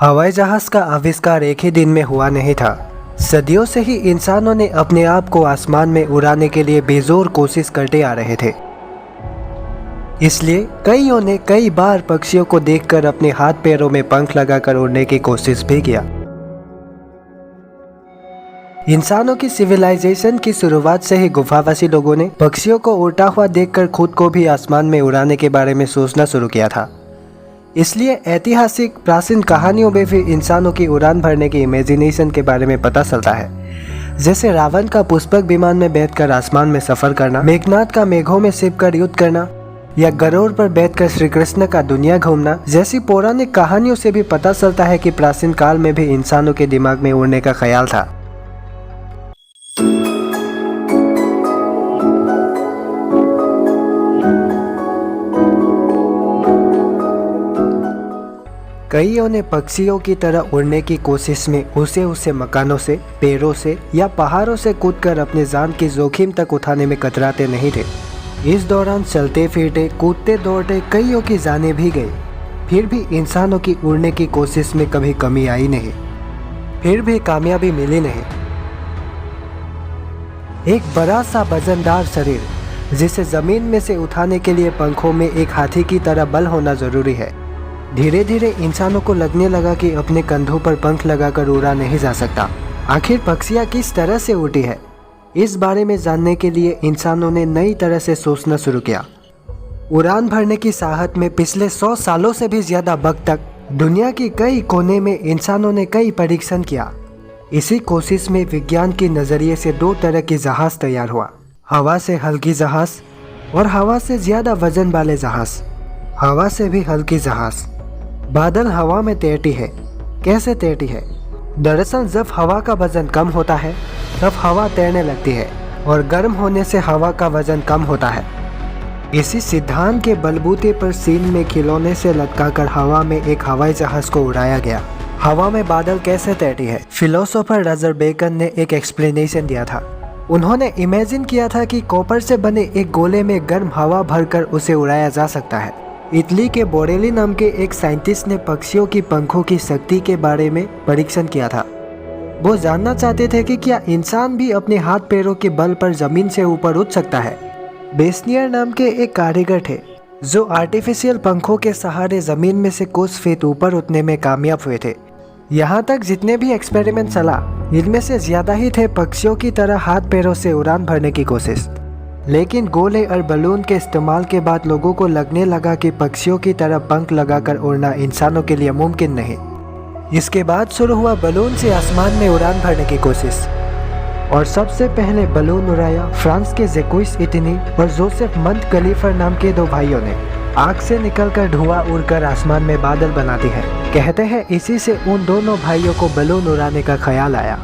हवाई जहाज का आविष्कार एक ही दिन में हुआ नहीं था। सदियों से ही इंसानों ने अपने आप को आसमान में उड़ाने के लिए बेजोर कोशिश करते आ रहे थे। इसलिए कईयों ने कई बार पक्षियों को देखकर अपने हाथ पैरों में पंख लगाकर उड़ने की कोशिश भी किया। इंसानों की सिविलाइजेशन की शुरुआत से ही गुफावासी लोगों ने पक्षियों को उड़ता हुआ देखकर खुद को भी आसमान में उड़ाने के बारे में सोचना शुरू किया था। इसलिए ऐतिहासिक प्राचीन कहानियों में भी इंसानों की उड़ान भरने की इमेजिनेशन के बारे में पता चलता है। जैसे रावण का पुष्पक विमान में बैठकर आसमान में सफर करना, मेघनाथ का मेघों में छिपकर युद्ध करना, या गरुड़ पर बैठकर श्री कृष्ण का दुनिया घूमना जैसी पौराणिक कहानियों से भी पता चलता है कि प्राचीन काल में भी इंसानों के दिमाग में उड़ने का ख्याल था। कईयों ने पक्षियों की तरह उड़ने की कोशिश में उसे मकानों से, पेड़ों से या पहाड़ों से कूदकर अपने जान की जोखिम तक उठाने में कतराते नहीं थे। इस दौरान चलते फिरते, कूदते दौड़ते कईयों की जानें भी गई। फिर भी इंसानों की उड़ने की कोशिश में कभी कमी आई नहीं, फिर भी कामयाबी मिली नहीं। एक बड़ा सा वजनदार शरीर जिसे जमीन में से उठाने के लिए पंखों में एक हाथी की तरह बल होना जरूरी है। धीरे धीरे इंसानों को लगने लगा कि अपने कंधों पर पंख लगाकर उड़ा नहीं जा सकता। आखिर पक्षियाँ किस तरह से उड़ती है, इस बारे में जानने के लिए इंसानों ने नई तरह से सोचना शुरू किया। उड़ान भरने की साहत में पिछले 100 सालों से भी ज्यादा वक्त तक दुनिया की कई कोने में इंसानों ने कई परीक्षण किया। इसी कोशिश में विज्ञान के नजरिए से 2 तरह के जहाज तैयार हुआ, हवा से हल्की जहाज और हवा से ज्यादा वजन वाले जहाज। हवा से भी हल्की जहाज। बादल हवा में तैरती है। कैसे तैरती है? दरअसल जब हवा का वजन कम होता है तब हवा तैरने लगती है और गर्म होने से हवा का वजन कम होता है। इसी सिद्धांत के बलबूते पर चीन में खिलौने से लटकाकर हवा में एक हवाई जहाज को उड़ाया गया। हवा में बादल कैसे तैरती है? फिलोसोफर रॉजर बेकन ने एक एक्सप्लेनेशन दिया था। उन्होंने इमेजिन किया था कि कॉपर से बने एक गोले में गर्म हवा भरकर उसे उड़ाया जा सकता है। इटली के बोरेली नाम के एक साइंटिस्ट ने पक्षियों की पंखों की शक्ति के बारे में परीक्षण किया था। वो जानना चाहते थे कि क्या इंसान भी अपने हाथ पैरों के बल पर जमीन से ऊपर उठ सकता है। बेस्नियर नाम के एक कारीगर थे जो आर्टिफिशियल पंखों के सहारे जमीन में से कुछ फीट ऊपर उठने में कामयाब हुए थे। यहाँ तक जितने भी एक्सपेरिमेंट चला, इनमें से ज्यादा ही थे पक्षियों की तरह हाथ पैरों से उड़ान भरने की कोशिश। लेकिन गोले और बलून के इस्तेमाल के बाद लोगों को लगने लगा कि पक्षियों की तरह पंख लगाकर उड़ना इंसानों के लिए मुमकिन नहीं। इसके बाद शुरू हुआ बलून से आसमान में उड़ान भरने की कोशिश। और सबसे पहले बलून उड़ाया फ्रांस के जैक्विस इटनी और जोसेफ मंट कलीफर नाम के 2 भाइयों ने। आग से निकलकर धुआं उड़कर आसमान में बादल बनाती है। कहते हैं इसी से उन दोनों भाइयों को बलून उड़ाने का ख्याल आया।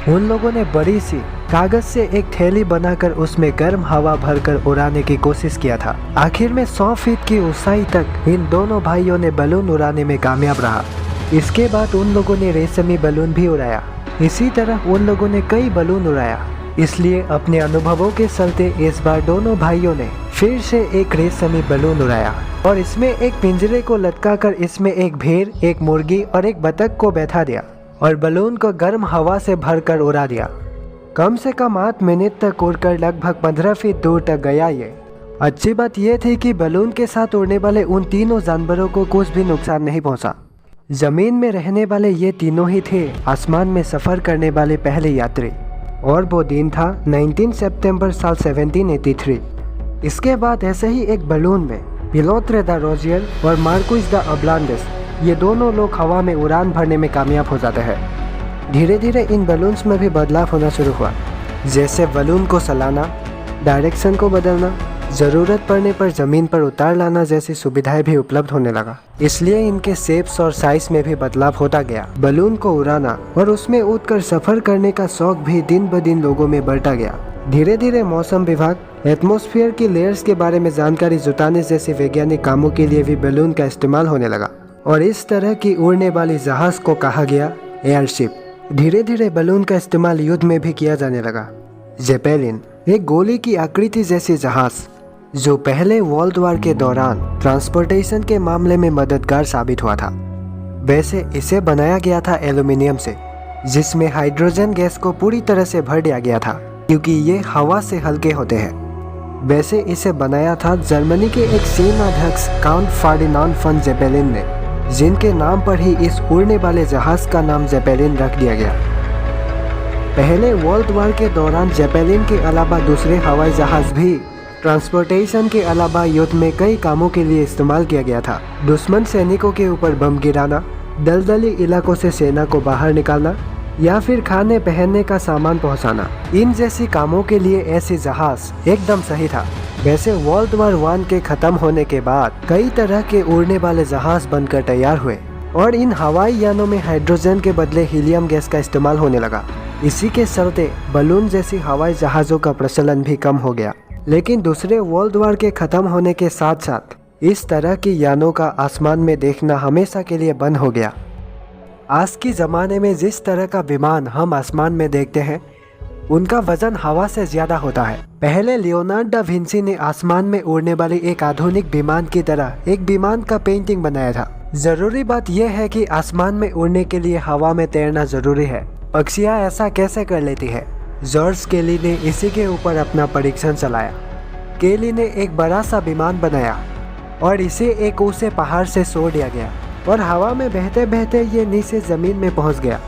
उन लोगों ने बड़ी सी कागज से एक थैली बनाकर उसमें गर्म हवा भरकर उड़ाने की कोशिश किया था। आखिर में 100 फीट की ऊंचाई तक इन दोनों भाइयों ने बलून उड़ाने में कामयाब रहा। इसके बाद उन लोगों ने रेशमी बलून भी उड़ाया। इसी तरह उन लोगों ने कई बलून उड़ाया। इसलिए अपने अनुभवों के चलते इस बार दोनों भाइयों ने फिर से एक रेशमी बलून उड़ाया और इसमें एक पिंजरे को लटकाकर इसमें एक भेड़, एक मुर्गी और एक बतख को बैठा दिया और बलून को गर्म हवा से भरकर उड़ा दिया। कम से कम 8 मिनट तक उड़कर लगभग 15 फीट दूर तक गया ये। अच्छी बात यह थी कि बलून के साथ उड़ने वाले उन तीनों जानवरों को कुछ भी नुकसान नहीं पहुंचा। जमीन में रहने वाले ये तीनों ही थे आसमान में सफर करने वाले पहले यात्री। और वो दिन था 19 सितंबर साल 1783। इसके बाद ऐसे ही एक बलून में पिलोत्रे द रोजियर और मार्कुस द अब्लांडिस, ये दोनों लोग हवा में उड़ान भरने में कामयाब हो जाते हैं। धीरे धीरे इन बलून्स में भी बदलाव होना शुरू हुआ, जैसे बलून को चलाना, डायरेक्शन को बदलना, ज़रूरत पड़ने पर ज़मीन पर उतार लाना जैसी सुविधाएं भी उपलब्ध होने लगा। इसलिए इनके शेप्स और साइज में भी बदलाव होता गया। बलून को उड़ाना और उसमें उड़कर सफर करने का शौक भी दिन ब दिन लोगों में बढ़ता गया। धीरे धीरे मौसम विभाग एटमॉस्फेयर की लेयर्स के बारे में जानकारी जुटाने जैसे वैज्ञानिक कामों के लिए भी बलून का इस्तेमाल होने लगा और इस तरह की उड़ने वाली जहाज को कहा गया एयरशिप। धीरे धीरे बलून का इस्तेमाल युद्ध में भी किया जाने लगा। जेपेलिन एक गोली की आकृति जैसी जहाज जो पहले वर्ल्ड वॉर के दौरान ट्रांसपोर्टेशन के मामले में मददगार साबित हुआ था। वैसे इसे बनाया गया था एल्यूमिनियम से, जिसमें हाइड्रोजन गैस को पूरी तरह से भर दिया गया था क्योंकि ये हवा से हल्के होते हैं। वैसे इसे बनाया था जर्मनी के एक सेनाध्यक्ष काउंट फर्डिनांड फन ज़ेपेलिन ने, जिनके नाम पर ही इस उड़ने वाले जहाज का नाम ज़ेपेलिन रख दिया गया। पहले वर्ल्ड वॉर के दौरान ज़ेपेलिन के अलावा दूसरे हवाई जहाज भी ट्रांसपोर्टेशन के अलावा युद्ध में कई कामों के लिए इस्तेमाल किया गया था। दुश्मन सैनिकों के ऊपर बम गिराना, दलदली इलाकों से सेना को बाहर निकालना या फिर खाने पहनने का सामान पहुंचाना, इन जैसी कामों के लिए ऐसे जहाज एकदम सही था। वैसे वर्ल्ड वॉर 1 के खत्म होने के बाद कई तरह के उड़ने वाले जहाज बनकर तैयार हुए और इन हवाई यानों में हाइड्रोजन के बदले हीलियम गैस का इस्तेमाल होने लगा। इसी के चलते बलून जैसी हवाई जहाज़ों का प्रचलन भी कम हो गया। लेकिन दूसरे वर्ल्ड वॉर के खत्म होने के साथ साथ इस तरह की यानों का आसमान में देखना हमेशा के लिए बंद हो गया। आज के ज़माने में जिस तरह का विमान हम आसमान में देखते हैं, उनका वजन हवा से ज़्यादा होता है। पहले लियोनार्डो दा विंची ने आसमान में उड़ने वाली एक आधुनिक विमान की तरह एक विमान का पेंटिंग बनाया था। ज़रूरी बात यह है कि आसमान में उड़ने के लिए हवा में तैरना ज़रूरी है। पक्षियाँ ऐसा कैसे कर लेती है? जॉर्ज केली ने इसी के ऊपर अपना परीक्षण चलाया। केली ने एक बड़ा सा विमान बनाया और इसे एक ऊंचे पहाड़ से छोड़ दिया गया और हवा में बहते बहते ये नीचे ज़मीन में पहुंच गया।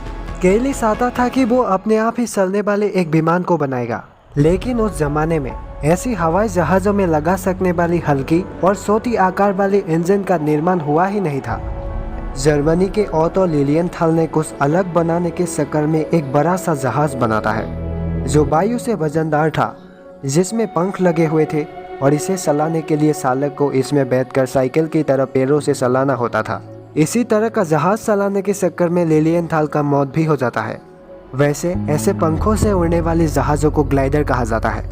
केली चाहता था कि वो अपने आप ही चलने वाले एक विमान को बनाएगा, लेकिन उस जमाने में ऐसी हवाई जहाज़ों में लगा सकने वाली हल्की और छोटी आकार वाली इंजन का निर्माण हुआ ही नहीं था। जर्मनी के ऑटो लिलियनथाल ने कुछ अलग बनाने के चक्कर में एक बड़ा सा जहाज बनाता है जो वायु से वजनदार था, जिसमें पंख लगे हुए थे और इसे चलाने के लिए चालक को इसमें बैठकर साइकिल की तरह पैरों से चलाना होता था। इसी तरह का जहाज चलाने के चक्कर में लिलियनथाल का मौत भी हो जाता है। वैसे ऐसे पंखों से उड़ने वाले जहाज़ों को ग्लाइडर कहा जाता है।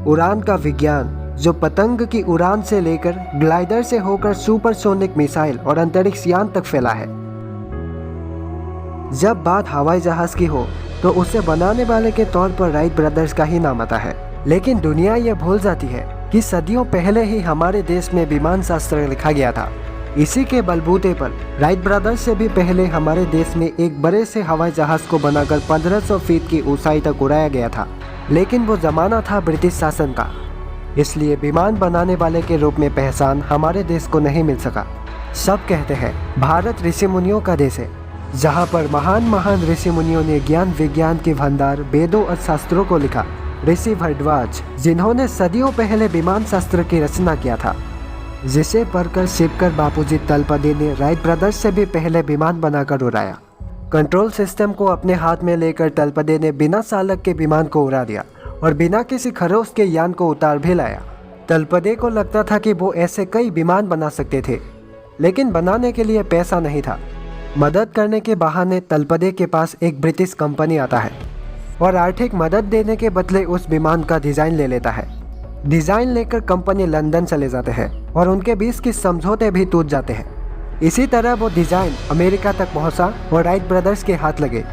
उड़ान का विज्ञान जो पतंग की उड़ान से लेकर ग्लाइडर से होकर सुपरसोनिक मिसाइल और अंतरिक्ष यान तक फैला है। जब बात हवाई जहाज की हो तो उसे बनाने वाले के तौर पर राइट ब्रदर्स का ही नाम आता है। लेकिन दुनिया ये भूल जाती है कि सदियों पहले ही हमारे देश में विमान शास्त्र लिखा गया था। इसी के बलबूते पर राइट ब्रदर्स से भी पहले हमारे देश में एक बड़े से हवाई जहाज को बनाकर 1500 फीट की ऊंचाई तक उड़ाया गया था। लेकिन वो जमाना था ब्रिटिश शासन का, इसलिए विमान बनाने वाले के रूप में पहचान हमारे देश को नहीं मिल सका। सब कहते हैं भारत ऋषि मुनियों का देश है, जहाँ पर महान महान ऋषि मुनियों ने ज्ञान विज्ञान के भंडार वेदों और शास्त्रों को लिखा। ऋषि भरद्वाज, जिन्होंने सदियों पहले विमान शास्त्र की रचना किया था, जिसे पढ़कर शिवकर बापूजी तलपदे ने राइट ब्रदर्स से भी पहले विमान बनाकर उड़ाया। कंट्रोल सिस्टम को अपने हाथ में लेकर तलपदे ने बिना चालक के विमान को उड़ा दिया और बिना किसी खरोच के यान को उतार भी लाया। तलपदे को लगता था कि वो ऐसे कई विमान बना सकते थे, लेकिन बनाने के लिए पैसा नहीं था। मदद करने के बहाने तलपदे के पास एक ब्रिटिश कंपनी आता है और आर्थिक मदद देने के बदले उस विमान का डिज़ाइन ले लेता है। डिज़ाइन लेकर कंपनी लंदन चले जाते हैं और उनके बीच के समझौते भी टूट जाते हैं। इसी तरह वो डिज़ाइन अमेरिका तक पहुंचा और राइट ब्रदर्स के हाथ लगे।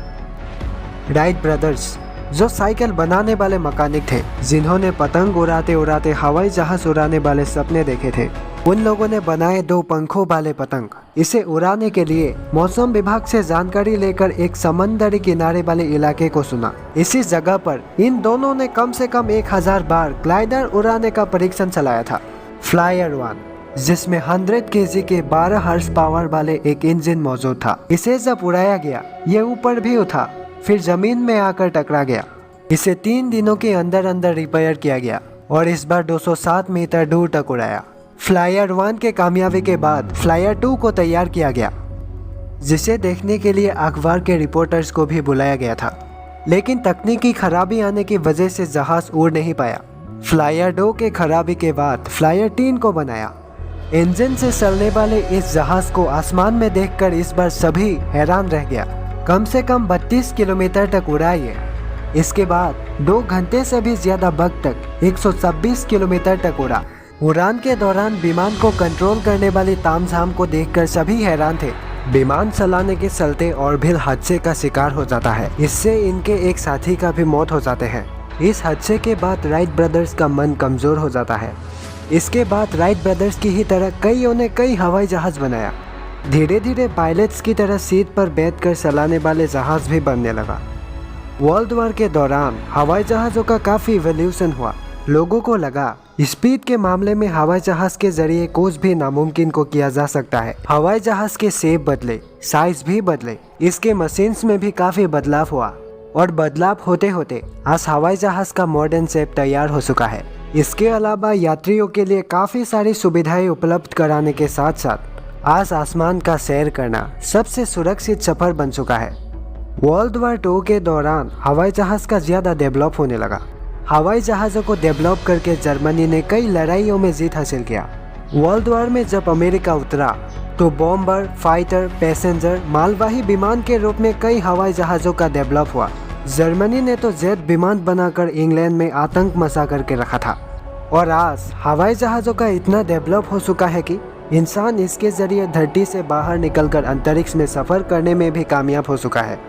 राइट ब्रदर्स जो साइकिल बनाने वाले मैकेनिक थे, जिन्होंने पतंग उड़ाते उड़ाते हवाई जहाज उड़ाने वाले सपने देखे थे, उन लोगों ने बनाए 2 पंखों वाले पतंग। इसे उड़ाने के लिए मौसम विभाग से जानकारी लेकर एक समंदरी किनारे वाले इलाके को चुना। इसी जगह पर इन दोनों ने कम से कम 1000 बार ग्लाइडर उड़ाने का परीक्षण चलाया था। फ्लायर 1, जिसमें 100 kg के 12 हॉर्स पावर वाले एक इंजन मौजूद था। इसे जब उड़ाया गया, ये ऊपर भी उठा, फिर जमीन में आकर टकरा गया। इसे 3 दिनों के अंदर अंदर रिपेयर किया गया और इस बार 207 मीटर दूर तक उड़ाया। फ्लायर 1 के कामयाबी के बाद फ्लायर 2 को तैयार किया गया, जिसे देखने के लिए अखबार के रिपोर्टर्स को भी बुलाया गया था। लेकिन तकनीकी खराबी आने की वजह से जहाज उड़ नहीं पाया। फ्लायर 2 के खराबी के बाद फ्लायर 3 को बनाया। इंजन से चलने वाले इस जहाज को आसमान में देखकर इस बार सभी हैरान रह गया। कम से कम 32 किलोमीटर तक उड़ा ये। इसके बाद 2 घंटे से भी ज्यादा वक्त तक 126 किलोमीटर तक उड़ा। उड़ान के दौरान विमान को कंट्रोल करने वाली तामझाम को देखकर सभी हैरान थे। विमान चलाने के चलते और भी हादसे का शिकार हो जाता है। इससे इनके एक साथी का भी मौत हो जाते हैं। इस हादसे के बाद राइट ब्रदर्स का मन कमजोर हो जाता है। इसके बाद राइट ब्रदर्स की ही तरह कईयों ने कई हवाई जहाज बनाया। धीरे धीरे पायलट्स की तरह सीट पर बैठकर चलाने वाले जहाज भी बनने लगा। वर्ल्ड वॉर के दौरान हवाई जहाज़ों का काफ़ी इवोल्यूशन हुआ। लोगों को लगा स्पीड के मामले में हवाई जहाज़ के जरिए कुछ भी नामुमकिन को किया जा सकता है। हवाई जहाज़ के शेप बदले, साइज भी बदले, इसके मशीन्स में भी काफ़ी बदलाव हुआ और बदलाव होते होते आज हवाई जहाज़ का मॉडर्न शेप तैयार हो चुका है। इसके अलावा यात्रियों के लिए काफ़ी सारी सुविधाएं उपलब्ध कराने के साथ साथ आज आसमान का सैर करना सबसे सुरक्षित सफर बन चुका है। वर्ल्ड वॉर 2 के दौरान हवाई जहाज़ का ज़्यादा डेवलप होने लगा। हवाई जहाज़ों को डेवलप करके जर्मनी ने कई लड़ाइयों में जीत हासिल किया। वर्ल्ड वॉर में जब अमेरिका उतरा तो बॉम्बर, फाइटर, पैसेंजर, मालवाही विमान के रूप में कई हवाई जहाज़ों का डेवलप हुआ। जर्मनी ने तो जेट विमान बनाकर इंग्लैंड में आतंक मचा करके रखा था और आज हवाई जहाज़ों का इतना डेवलप हो चुका है कि इंसान इसके ज़रिए धरती से बाहर निकलकर अंतरिक्ष में सफ़र करने में भी कामयाब हो चुका है।